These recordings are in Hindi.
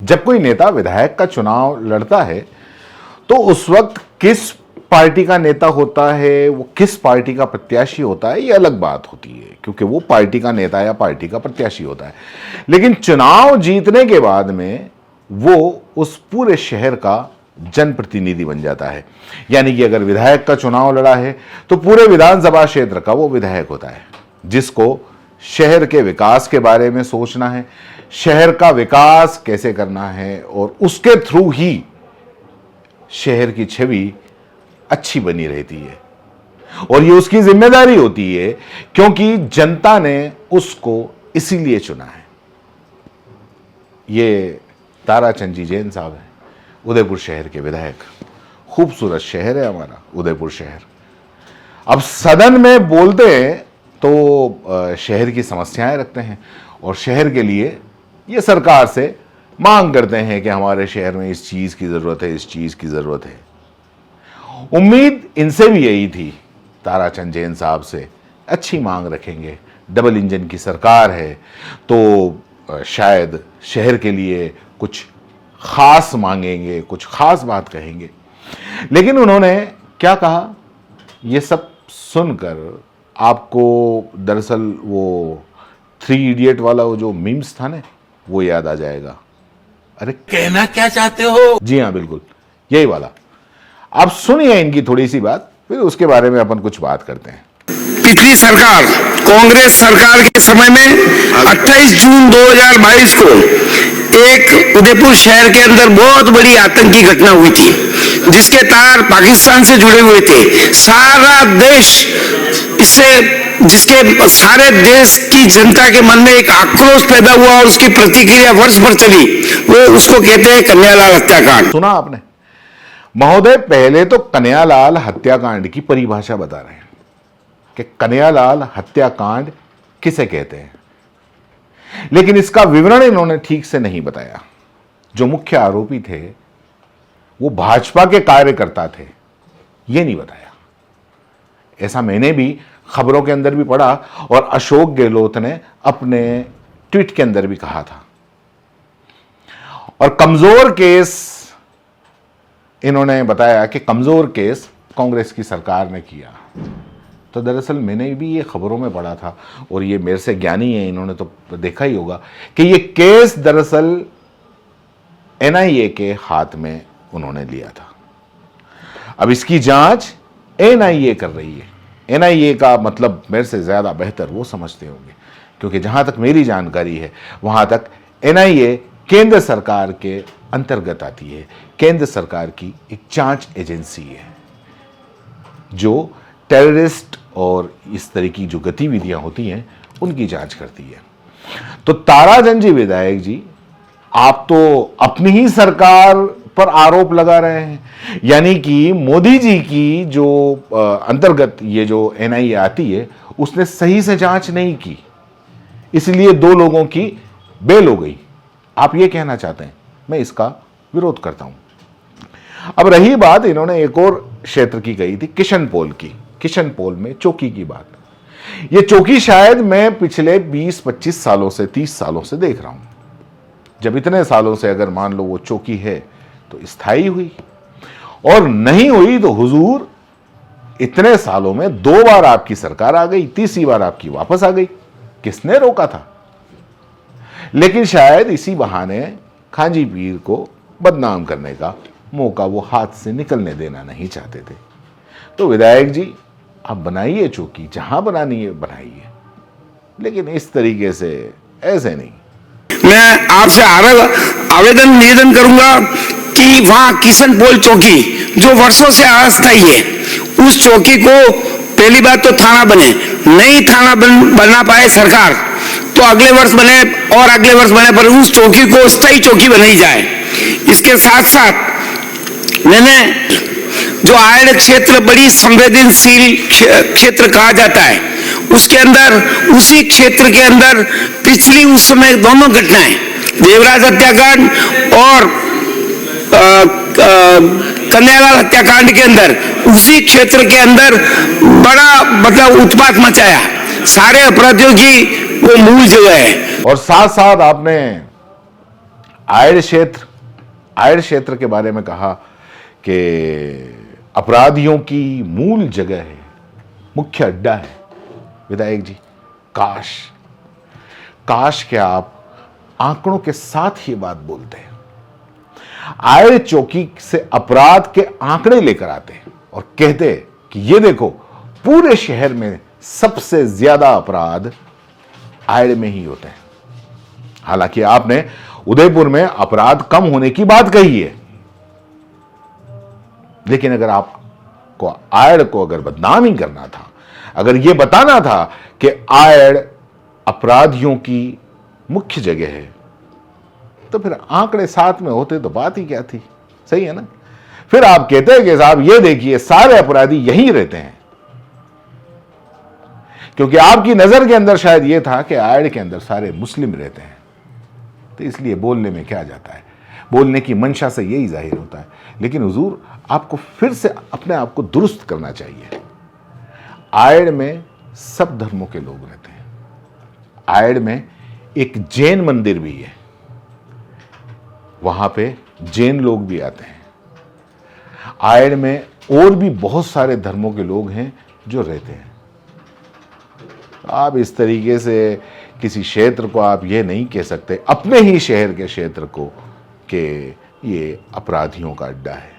जब कोई नेता विधायक का चुनाव लड़ता है तो उस वक्त किस पार्टी का नेता होता है, वो किस पार्टी का प्रत्याशी होता है, ये अलग बात होती है, क्योंकि वो पार्टी का नेता या पार्टी का प्रत्याशी होता है। लेकिन चुनाव जीतने के बाद में वो उस पूरे शहर का जनप्रतिनिधि बन जाता है। यानी कि अगर विधायक का चुनाव लड़ा है तो पूरे विधानसभा क्षेत्र का वो विधायक होता है, जिसको शहर के विकास के बारे में सोचना है, शहर का विकास कैसे करना है, और उसके थ्रू ही शहर की छवि अच्छी बनी रहती है। और ये उसकी जिम्मेदारी होती है, क्योंकि जनता ने उसको इसीलिए चुना है। ये ताराचंद जी जैन साहब हैं, उदयपुर शहर के विधायक। खूबसूरत शहर है हमारा उदयपुर शहर। अब सदन में बोलते हैं तो शहर की समस्याएं रखते हैं और शहर के लिए ये सरकार से मांग करते हैं कि हमारे शहर में इस चीज की जरूरत है, इस चीज की जरूरत है। उम्मीद इनसे भी यही थी, ताराचंद जैन साहब से, अच्छी मांग रखेंगे, डबल इंजन की सरकार है तो शायद शहर के लिए कुछ खास मांगेंगे, कुछ खास बात कहेंगे। लेकिन उन्होंने क्या कहा, ये सब सुनकर आपको दरअसल वो 3 इडियट वाला वो जो मीम्स था ना, वो याद आ जाएगा। अरे कहना क्या चाहते हो? जी हाँ, बिल्कुल यही वाला। आप सुनिए इनकी थोड़ी सी बात, फिर उसके बारे में अपन कुछ बात करते हैं। पिछली सरकार, कांग्रेस सरकार के समय में 28 जून 2022 को एक उदयपुर शहर के अंदर बहुत बड़ी आतंकी घटना हुई थी, जिसके तार पाकिस्तान से जुड़े हुए थे। सारा देश इससे, जिसके सारे देश की जनता के मन में एक आक्रोश पैदा हुआ और उसकी प्रतिक्रिया वर्ष भर चली, वो उसको कहते हैं कन्हैयालाल हत्याकांड। सुना आपने? महोदय, पहले तो कन्हैयालाल हत्याकांड की परिभाषा बता रहे हैं कि कन्हैयालाल हत्याकांड किसे कहते हैं, लेकिन इसका विवरण इन्होंने ठीक से नहीं बताया। जो मुख्य आरोपी थे वो भाजपा के कार्यकर्ता थे, ये नहीं बताया। ऐसा मैंने भी खबरों के अंदर भी पढ़ा और अशोक गहलोत ने अपने ट्वीट के अंदर भी कहा था। और कमजोर केस इन्होंने बताया कि कमजोर केस कांग्रेस की सरकार ने किया। तो दरअसल मैंने भी ये खबरों में पढ़ा था, और ये मेरे से ज्ञानी है, इन्होंने तो देखा ही होगा कि ये केस दरअसल एनआईए के हाथ में उन्होंने लिया था। अब इसकी जांच एनआईए कर रही है। एनआईए का मतलब मेरे से ज्यादा बेहतर वो समझते होंगे, क्योंकि जहां तक मेरी जानकारी है वहां तक एनआईए केंद्र सरकार के अंतर्गत आती है। केंद्र सरकार की एक जांच एजेंसी है जो टेररिस्ट और इस तरह की जो गतिविधियां होती हैं उनकी जांच करती है। तो ताराचंद जी विधायक जी, आप तो अपनी ही सरकार पर आरोप लगा रहे हैं, यानी कि मोदी जी की जो अंतर्गत ये जो एनआईए आती है उसने सही से जांच नहीं की, इसलिए 2 लोगों की बेल हो गई। आप ये कहना चाहते हैं? मैं इसका विरोध करता हूं। अब रही बात, इन्होंने एक और क्षेत्र की कही थी, किशनपोल की। किशनपोल में चौकी की बात। ये चौकी शायद मैं पिछले 20-25 सालों से, 30 सालों से देख रहा हूं। जब इतने सालों से अगर मान लो वो चौकी है तो स्थायी हुई, और नहीं हुई तो हुजूर इतने सालों में 2 बार आपकी सरकार आ गई, तीसरी बार आपकी वापस आ गई। किसने रोका था? लेकिन शायद इसी बहाने खांजी पीर को बदनाम करने का मौका वो हाथ से निकलने देना नहीं चाहते थे। तो विधायक जी, आप बनाइए चौकी, जहां बनानी है बनाइए, लेकिन इस तरीके से ऐसे नहीं। मैं आपसे आवेदन निवेदन करूंगा कि वहां किशनपोल चौकी जो वर्षों से अस्थायी है, उस चौकी को पहली बात तो थाना बने, नहीं थाना बना पाए सरकार तो अगले वर्ष बने और अगले वर्ष बने, पर उस चौकी को स्थायी चौकी बनाई जाए। इसके साथ साथ मैंने जो आयड क्षेत्र बड़ी संवेदनशील क्षेत्र कहा जाता है, उसके अंदर, उसी क्षेत्र के अंदर पिछली उस समय दोनों घटनाएं, देवराज हत्याकांड और कन्हैयालाल हत्याकांड के अंदर, उसी क्षेत्र के अंदर बड़ा मतलब उत्पात मचाया। सारे अपराधियों की वो मूल जगह है। और साथ साथ आपने आयड क्षेत्र के बारे में कहा कि अपराधियों की मूल जगह है, मुख्य अड्डा है। विधायक जी, काश क्या आप आंकड़ों के साथ ही बात बोलते हैं। आयड चौकी से अपराध के आंकड़े लेकर आते और कहते कि ये देखो, पूरे शहर में सबसे ज्यादा अपराध आयड में ही होते हैं। हालांकि आपने उदयपुर में अपराध कम होने की बात कही है, लेकिन अगर आपको आयड को अगर बदनाम ही करना था, अगर यह बताना था कि आयड अपराधियों की मुख्य जगह है, तो फिर आंकड़े साथ में होते तो बात ही क्या थी। सही है ना? फिर आप कहते हैं कि साहब ये देखिए, सारे अपराधी यहीं रहते हैं, क्योंकि आपकी नजर के अंदर शायद यह था कि आयड के अंदर सारे मुस्लिम रहते हैं, तो इसलिए बोलने में क्या जाता है, बोलने की मंशा से यही जाहिर होता है। लेकिन हुजूर, आपको फिर से अपने आप को दुरुस्त करना चाहिए। आयड में सब धर्मों के लोग रहते हैं। आयड में एक जैन मंदिर भी है, वहां पे जैन लोग भी आते हैं। आयड में और भी बहुत सारे धर्मों के लोग हैं जो रहते हैं। आप इस तरीके से किसी क्षेत्र को आप ये नहीं कह सकते, अपने ही शहर के क्षेत्र को, कि ये अपराधियों का अड्डा है।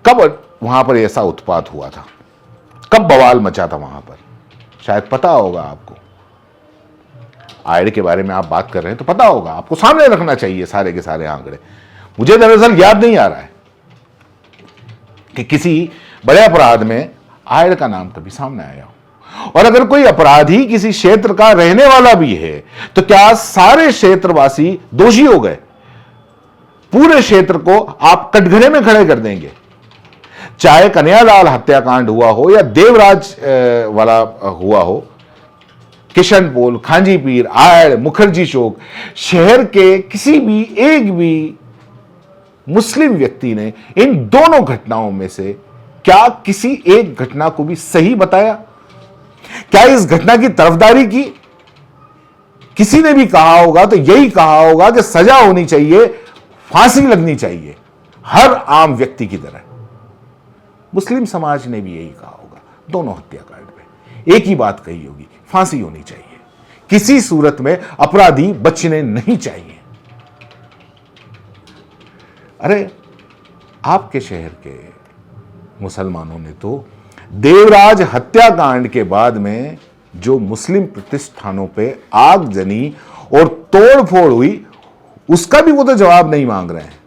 कब वहां पर ऐसा उत्पात हुआ था, कब बवाल मचा था वहां पर, शायद पता होगा आपको। आयड के बारे में आप बात कर रहे हैं तो पता होगा, आपको सामने रखना चाहिए सारे के सारे आंकड़े। मुझे दरअसल याद नहीं आ रहा है कि किसी बड़े अपराध में आयड का नाम कभी सामने आया हो। और अगर कोई अपराधी किसी क्षेत्र का रहने वाला भी है, तो क्या सारे क्षेत्रवासी दोषी हो गए? पूरे क्षेत्र को आप कटघरे में खड़े कर देंगे? चाहे कन्हैयालाल हत्याकांड हुआ हो या देवराज वाला हुआ हो, किशन पोल, खांजी पीर, आयड, मुखर्जी चौक, शहर के किसी भी एक भी मुस्लिम व्यक्ति ने इन दोनों घटनाओं में से क्या किसी एक घटना को भी सही बताया? क्या इस घटना की तरफदारी की? किसी ने भी कहा होगा तो यही कहा होगा कि सजा होनी चाहिए, फांसी लगनी चाहिए, हर आम व्यक्ति की तरह। मुस्लिम समाज ने भी यही कहा होगा, दोनों हत्याकांड में एक ही बात कही होगी, फांसी होनी चाहिए, किसी सूरत में अपराधी बचने नहीं चाहिए। अरे, आपके शहर के मुसलमानों ने तो देवराज हत्याकांड के बाद में जो मुस्लिम प्रतिष्ठानों पे आगजनी और तोड़फोड़ हुई, उसका भी वो तो जवाब नहीं मांग रहे हैं।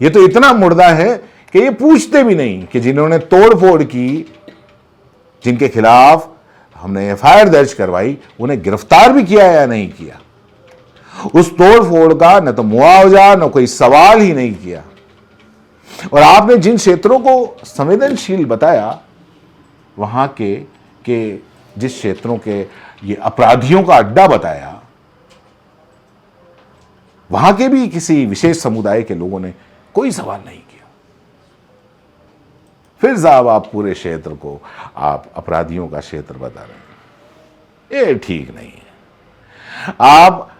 ये तो इतना मुर्दा है कि ये पूछते भी नहीं कि जिन्होंने तोड़फोड़ की, जिनके खिलाफ हमने एफआईआर दर्ज करवाई, उन्हें गिरफ्तार भी किया या नहीं किया। उस तोड़फोड़ का न तो मुआवजा, न कोई सवाल ही नहीं किया। और आपने जिन क्षेत्रों को संवेदनशील बताया, वहां के जिस क्षेत्रों के ये अपराधियों का अड्डा बताया, वहां के भी किसी विशेष समुदाय के लोगों ने कोई सवाल नहीं किया। फिर साहब आप पूरे क्षेत्र को आप अपराधियों का क्षेत्र बता रहे हैं, ये ठीक नहीं है। आप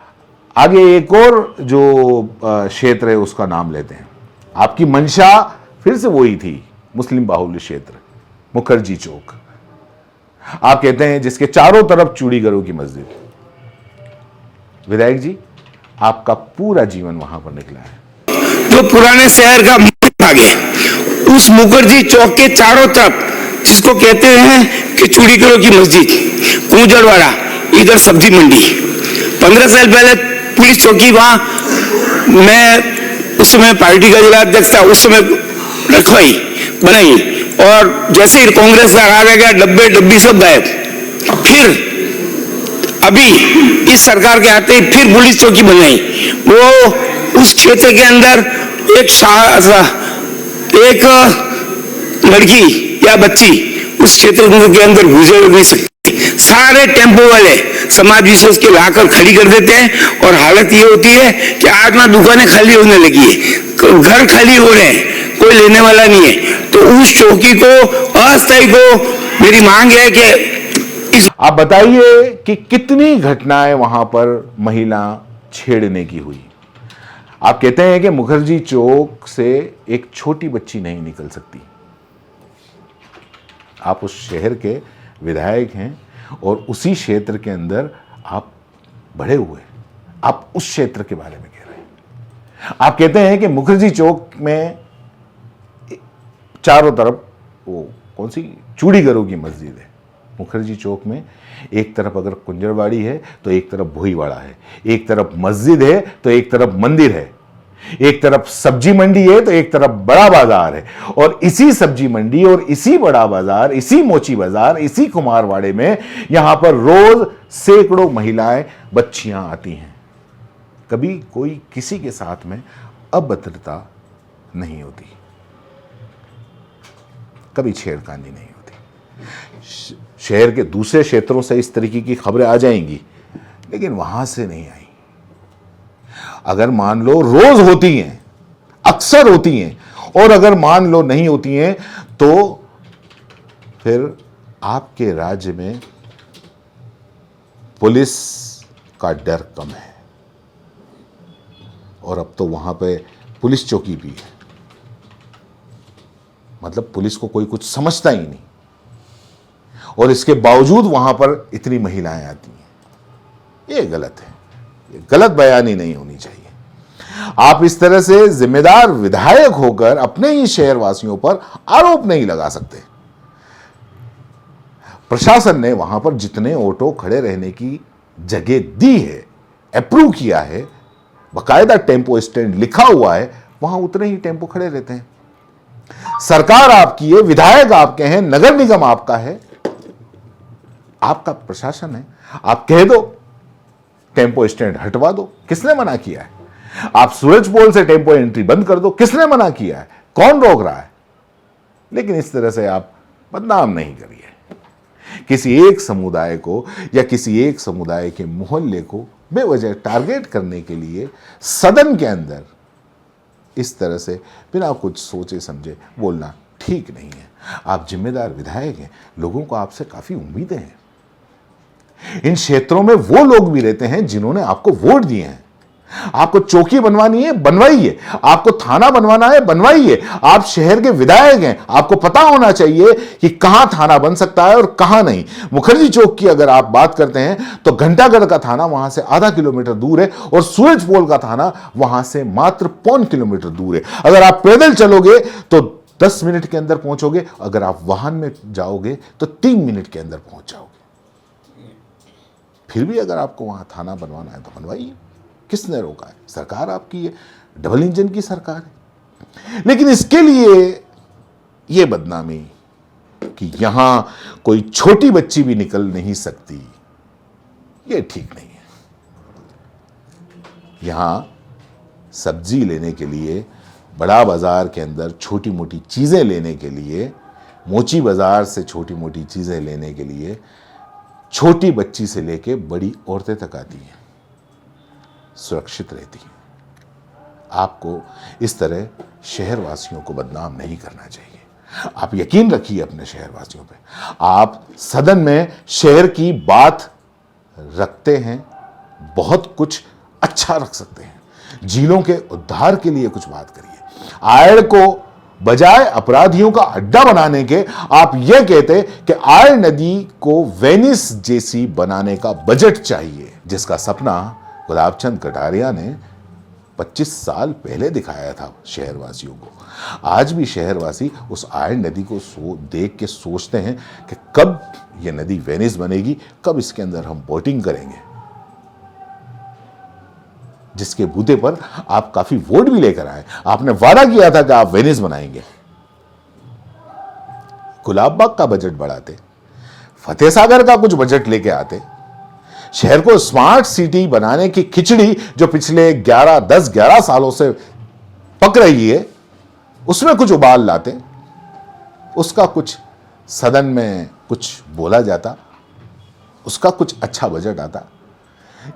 आगे एक और जो क्षेत्र है उसका नाम लेते हैं। आपकी मंशा फिर से वही थी, मुस्लिम बाहुल्य क्षेत्र, मुखर्जी चौक। आप कहते हैं जिसके चारों तरफ चूड़ीगरों की मस्जिद। विधायक जी, आपका पूरा जीवन वहां पर निकला है। जो पुराने शहर का मुख्य भाग है, उस मुखर्जी चौक के चारों तरफ, जिसको कहते हैं कि चूड़ीगरों की मस्जिद, कूंजड़वाड़ा, इधर सब्जी मंडी, 15 साल पहले पुलिस चौकी वहां, मैं उस समय पार्टी का जिला अध्यक्ष था, उस समय रखवाई बनाई, और जैसे ही कांग्रेस का आ गया, डब्बे डब्बी सब गायब। फिर अभी इस सरकार के आते ही फिर पुलिस चौकी बनाई। वो उस क्षेत्र के अंदर एक लड़की या बच्ची उस क्षेत्र के अंदर गुजर नहीं सकती। सारे टेम्पो वाले समाज विशेष के लाकर खड़ी कर देते हैं, और हालत ये होती है कि आज ना दुकानें खाली होने लगी है, घर खाली हो रहे हैं, कोई लेने वाला नहीं है। तो उस चौकी को अस्थायी को मेरी मांग है कि आप बताइए कि कितनी घटनाएं वहां पर महिला, छेड़ने की हुई। आप कहते हैं कि मुखर्जी चौक से एक छोटी बच्ची नहीं निकल सकती। आप उस शहर के विधायक हैं और उसी क्षेत्र के अंदर आप बढ़े हुए, आप उस क्षेत्र के बारे में कह रहे हैं। आप कहते हैं कि मुखर्जी चौक में चारों तरफ वो कौन सी चूड़ीगरों की मस्जिद है। मुखर्जी चौक में एक तरफ अगर कुंजरवाड़ी है तो एक तरफ भोईवाड़ा है, एक तरफ मस्जिद है तो एक तरफ मंदिर है, एक तरफ सब्जी मंडी है तो एक तरफ बड़ा बाजार है। और इसी सब्जी मंडी और इसी बड़ा बाजार, इसी मोची बाजार, इसी कुमारवाड़े में यहां पर रोज सैकड़ों महिलाएं, बच्चियां आती हैं। कभी कोई किसी के साथ में अभद्रता नहीं होती, कभी छेड़खानी नहीं होती। शहर के दूसरे क्षेत्रों से इस तरीके की खबरें आ जाएंगी, लेकिन वहां से नहीं आई। अगर मान लो रोज होती हैं, अक्सर होती हैं, और अगर मान लो नहीं होती हैं, तो फिर आपके राज्य में पुलिस का डर कम है। और अब तो वहां पे पुलिस चौकी भी है, मतलब पुलिस को कोई कुछ समझता ही नहीं, और इसके बावजूद वहां पर इतनी महिलाएं आती हैं। ये गलत है, ये गलत बयानी नहीं होनी चाहिए। आप इस तरह से जिम्मेदार विधायक होकर अपने ही शहरवासियों पर आरोप नहीं लगा सकते। प्रशासन ने वहां पर जितने ऑटो खड़े रहने की जगह दी है, अप्रूव किया है, बकायदा टेम्पो स्टैंड लिखा हुआ है, वहां उतने ही टेम्पो खड़े रहते हैं। सरकार आपकी है, विधायक आपके हैं, नगर निगम आपका है, आपका प्रशासन है। आप कह दो टेम्पो स्टैंड हटवा दो, किसने मना किया है? आप सूरज पोल से टेम्पो एंट्री बंद कर दो, किसने मना किया है? कौन रोक रहा है? लेकिन इस तरह से आप बदनाम नहीं करिए किसी एक समुदाय को या किसी एक समुदाय के मोहल्ले को बेवजह टारगेट करने के लिए सदन के अंदर इस तरह से बिना कुछ सोचे समझे बोलना ठीक नहीं है। आप जिम्मेदार विधायक हैं, लोगों को आपसे काफी उम्मीदें हैं। इन क्षेत्रों में वो लोग भी रहते हैं जिन्होंने आपको वोट दिए हैं। आपको चौकी बनवानी है, बनवाइए। आपको थाना बनवाना है, बनवाइए। आप शहर के विधायक हैं, आपको पता होना चाहिए कि कहां थाना बन सकता है और कहां नहीं। मुखर्जी चौक की अगर आप बात करते हैं तो घंटागढ़ का थाना वहां से आधा किलोमीटर दूर है और सूरज पोल का थाना वहां से मात्र 0.25 किलोमीटर दूर है। अगर आप पैदल चलोगे तो 10 मिनट के अंदर पहुंचोगे, अगर आप वाहन में जाओगे तो 3 मिनट के अंदर पहुंच जाओगे। फिर भी अगर आपको वहां थाना बनवाना है तो बनवाइए, किसने रोका है? सरकार आपकी है, डबल इंजन की सरकार है। लेकिन इसके लिए यह बदनामी कि यहां कोई छोटी बच्ची भी निकल नहीं सकती, यह ठीक नहीं है। यहां सब्जी लेने के लिए, बड़ा बाजार के अंदर छोटी मोटी चीजें लेने के लिए, मोची बाजार से छोटी मोटी चीजें लेने के लिए छोटी बच्ची से लेके बड़ी औरतें तक आती हैं, सुरक्षित रहती हैं। आपको इस तरह शहरवासियों को बदनाम नहीं करना चाहिए। आप यकीन रखिए अपने शहरवासियों पे। आप सदन में शहर की बात रखते हैं, बहुत कुछ अच्छा रख सकते हैं। झीलों के उद्धार के लिए कुछ बात करिए। आयड़ को बजाय अपराधियों का अड्डा बनाने के आप यह कहते कि आयड़ नदी को वेनिस जैसी बनाने का बजट चाहिए, जिसका सपना गुलाबचंद कटारिया ने 25 साल पहले दिखाया था शहरवासियों को। आज भी शहरवासी उस आयड़ नदी को देख के सोचते हैं कि कब यह नदी वेनिस बनेगी, कब इसके अंदर हम बोटिंग करेंगे, जिसके बूते पर आप काफी वोट भी लेकर आए। आपने वादा किया था कि आप वेनिस बनाएंगे। गुलाबबाग का बजट बढ़ाते, फतेह सागर का कुछ बजट लेके आते, शहर को स्मार्ट सिटी बनाने की खिचड़ी जो पिछले 10-11 सालों से पक रही है, उसमें कुछ उबाल लाते, उसका कुछ सदन में कुछ बोला जाता, उसका कुछ अच्छा बजट आता।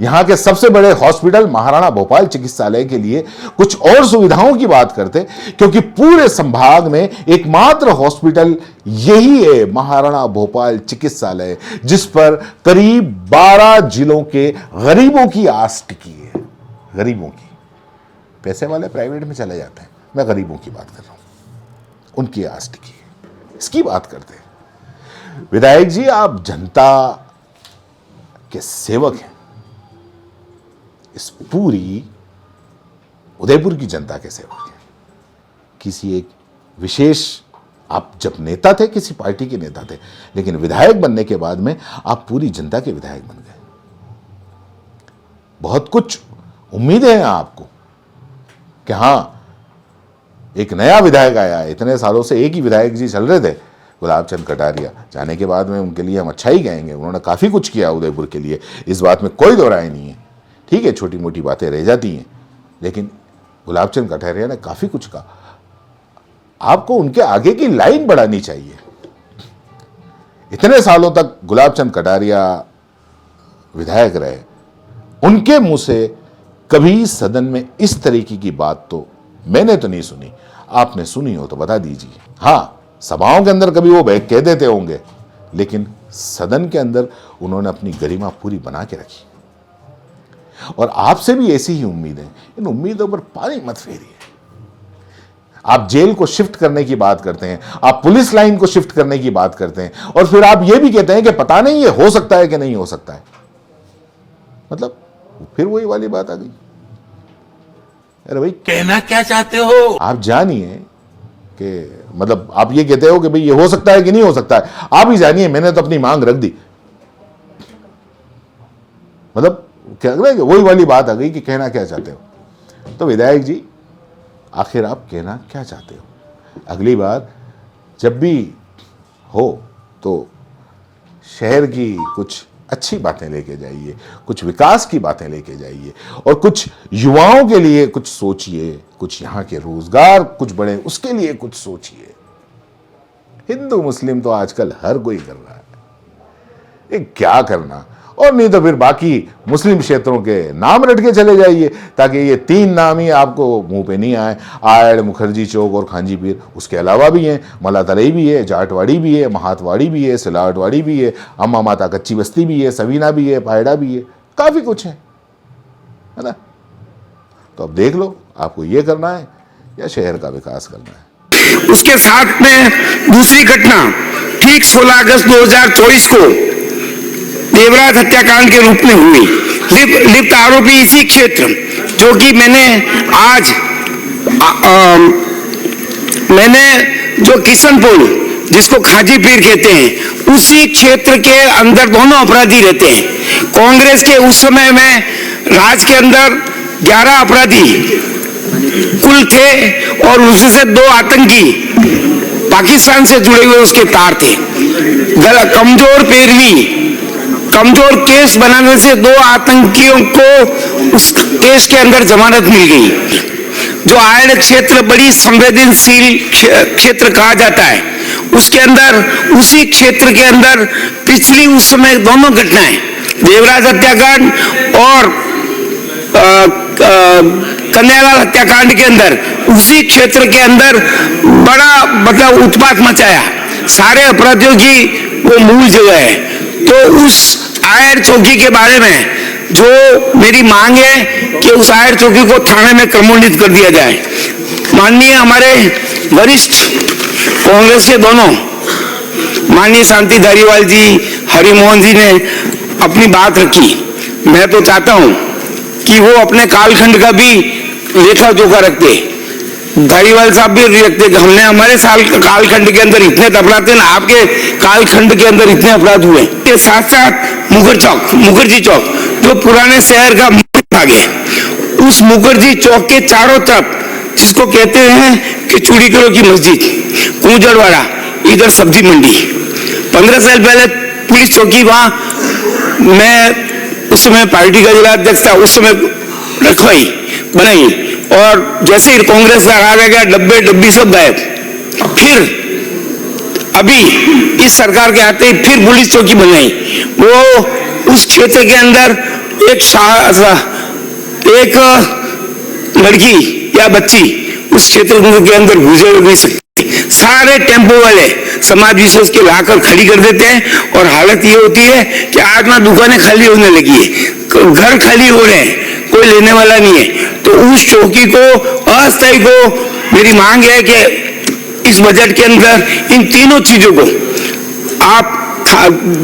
यहां के सबसे बड़े हॉस्पिटल महाराणा भोपाल चिकित्सालय के लिए कुछ और सुविधाओं की बात करते, क्योंकि पूरे संभाग में एकमात्र हॉस्पिटल यही है, महाराणा भोपाल चिकित्सालय, जिस पर करीब 12 जिलों के गरीबों की आस टिकी है। गरीबों की। पैसे वाले प्राइवेट में चले जाते हैं, मैं गरीबों की बात कर रहा हूं, उनकी आस टिकी है, इसकी बात करते हैं। विधायक जी, आप जनता के सेवक हैं, इस पूरी उदयपुर की जनता के सेवक हैं। किसी एक विशेष, आप जब नेता थे किसी पार्टी के नेता थे, लेकिन विधायक बनने के बाद में आप पूरी जनता के विधायक बन गए। बहुत कुछ उम्मीदें हैं आपको कि हां एक नया विधायक आया है। इतने सालों से एक ही विधायक जी चल रहे थे, गुलाब चंद कटारिया। जाने के बाद में उनके लिए हम अच्छा ही कहेंगे, उन्होंने काफी कुछ किया उदयपुर के लिए, इस बात में कोई दो राय नहीं है। ठीक है, छोटी मोटी बातें रह जाती हैं, लेकिन गुलाब चंद कटारिया ने काफी कुछ कहा। आपको उनके आगे की लाइन बढ़ानी चाहिए। इतने सालों तक गुलाब चंद कटारिया विधायक रहे, उनके मुंह से कभी सदन में इस तरीके की बात तो मैंने तो नहीं सुनी। आपने सुनी हो तो बता दीजिए। हां, सभाओं के अंदर कभी वो कह देते होंगे, लेकिन सदन के अंदर उन्होंने अपनी गरिमा पूरी बना के रखी। और आपसे भी ऐसी ही उम्मीद है। इन उम्मीदों पर पानी मत फेरिए। आप जेल को शिफ्ट करने की बात करते हैं, आप पुलिस लाइन को शिफ्ट करने की बात करते हैं, और फिर आप यह भी कहते हैं कि पता नहीं ये हो सकता है कि नहीं हो सकता है। मतलब फिर वही वाली बात आ गई। अरे भाई, कहना क्या चाहते हो? आप जानिए कि मतलब आप ये कहते हो कि भाई ये हो सकता है कि नहीं हो सकता है, आप ही जानिए। मैंने तो अपनी मांग रख दी। मतलब क्या लग रहा है कि वही वाली बात आ गई कि कहना क्या चाहते हो। तो विधायक जी, आखिर आप कहना क्या चाहते हो? अगली बार जब भी हो तो शहर की कुछ अच्छी बातें लेके जाइए, कुछ विकास की बातें लेके जाइए, और कुछ युवाओं के लिए कुछ सोचिए, कुछ यहां के रोजगार कुछ बढ़े उसके लिए कुछ सोचिए। हिंदू मुस्लिम तो आजकल हर कोई कर रहा है, ये क्या करना। और नहीं तो फिर बाकी मुस्लिम क्षेत्रों के नाम रट के चले जाइए, ताकि ये तीन नाम ही आपको मुंह पे नहीं आए। आयड़, मुखर्जी चौक और खांजी पीर। उसके अलावा भी हैं, मलातलई भी है, जाटवाड़ी भी है, महातवाड़ी भी है, सिलावटवाड़ी भी है, अम्मा माता कच्ची बस्ती भी है, सवीना भी है, पायड़ा भी है, काफी कुछ है ना। तो अब देख लो, आपको ये करना है या शहर का विकास करना है। उसके साथ में दूसरी घटना ठीक 16 अगस्त 2024 को देवराज हत्याकांड के रूप में हुई। लिप्त आरोपी इसी क्षेत्र, जो कि मैंने जो किशनपुर, जिसको खाजी पीर कहते हैं, उसी क्षेत्र के अंदर दोनों अपराधी रहते हैं। कांग्रेस के उस समय में राज के अंदर 11 अपराधी कुल थे, और उससे 2 आतंकी पाकिस्तान से जुड़े हुए उसके तार थे। कमजोर केस बनाने से 2 आतंकियों को उस केस के अंदर जमानत मिल गई। जो आयड़ क्षेत्र बड़ी संवेदनशील क्षेत्र कहा जाता है, उसके अंदर, उसी क्षेत्र के अंदर पिछली उस समय दोनों घटनाएं, देवराज हत्याकांड और कन्हैयालाल हत्याकांड के अंदर, उसी क्षेत्र के अंदर बड़ा मतलब उत्पात मचाया। सारे अपराधियों की वो मूल जगह है। तो उस आयर चौकी के बारे में जो मेरी मांग है कि उस आयर चौकी को थाने में क्रमोन्नत कर दिया जाए। माननीय हमारे वरिष्ठ कांग्रेस के दोनों, माननीय शांति धारीवाल जी, हरिमोहन जी ने अपनी बात रखी। मैं तो चाहता हूं कि वो अपने कालखंड का भी लेखा जोखा रखते, धारीवाल साहब भी रखते कि हमने हमारे कालखंड के अंदर इतने अपराध थे ना, आपके कालखंड के अंदर इतने अपराध हुए। के साथ साथ मुखर्जी चौक, जो पुराने शहर का मुख्य भाग है, उस मुखर्जी चौक के चारों तरफ, जिसको कहते हैं कि चूड़ीकरों की मस्जिद, कूजड़वाड़ा, इधर सब्जी मंडी, 15 साल पहले पुलिस चौकी वहां मैं उस समय पार्टी का जिला अध्यक्ष था, उस समय रखवाई बनाई, और जैसे ही कांग्रेस का आ गया, डब्बी सब गायब। फिर अभी इस सरकार के आते ही फिर पुलिस चौकी बनाई। वो उस क्षेत्र के अंदर एक लड़की या बच्ची उस क्षेत्र के अंदर गुजर नहीं सकती। सारे टेम्पो वाले समाज विशेष के लाकर खड़ी कर देते हैं, और हालत ये होती है कि आज में दुकानें खाली होने लगी है, घर खाली हो रहे हैं। कोई लेने वाला नहीं है। तो उस चौकी को, अस्थायी को, मेरी मांग है कि इस बजट के अंदर इन तीनों चीजों को आप